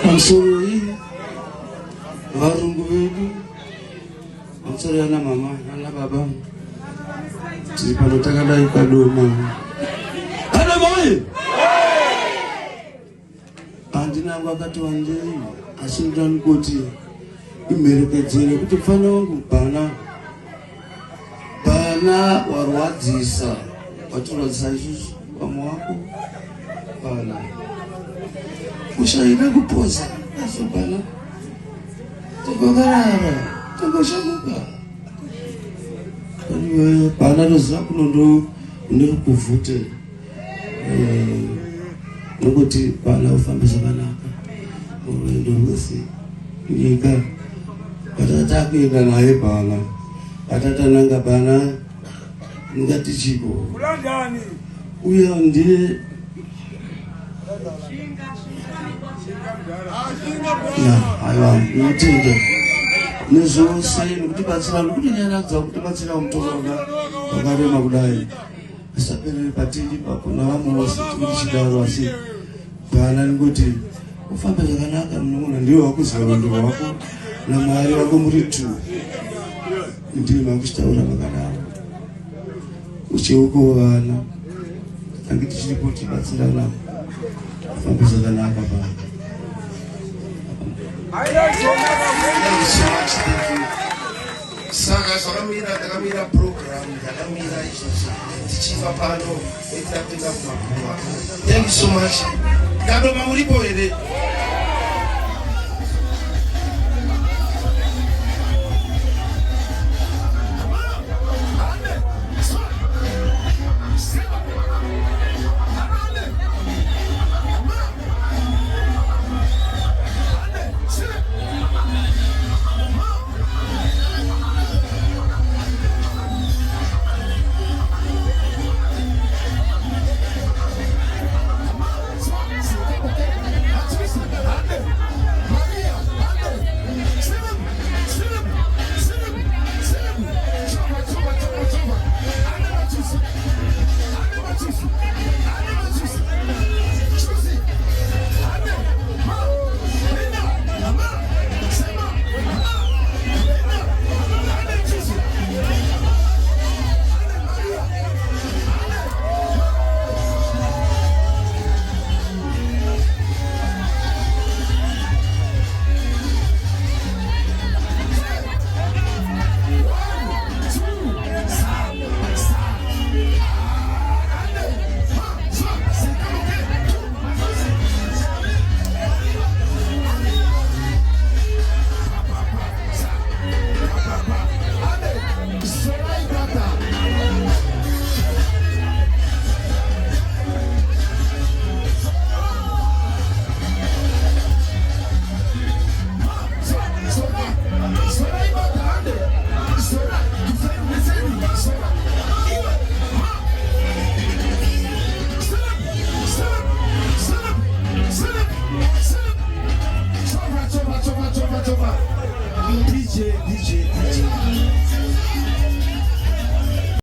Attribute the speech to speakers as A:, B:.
A: Amsoroi varungu vedu, amsori ana mama, ana baba, tiri pano takadai padoma. Ana mai! Andinangu akati wandei, asi ndani kuti imherekedzere kuti mfana wangu bana warwadzisa, watorwadzisa isusu vamwe wako bana. Ushaida kupoza azobana togogarara togoshamuka kaniwe bana roziva kunondo uneri kuvhute nokuti bana ufambe zvakanaka urwendo rwese nyika patata kuenda naye bana patatananga bana ngati chipo uye ndiye aiwa notenda nezvose nokutibatsira nokutinyanadza kutibatsira mutomona wakarema kudai asaperere patiri papo navamwe vose tikuti chidaro asi bana ningoti ufambe zvakanaka munogona ndiwe wakuziva rondo rwako namwari wako muri tu ndiwe makuchitaura vakadaro uchiuko vana tange tichiripo tibatsirana ufambe zvakanaka bana. Saka zvakamira takamira program takamira izvozvo tichifa pano etapinda kumakuva. Thank you so much. Ndadoma muripo here.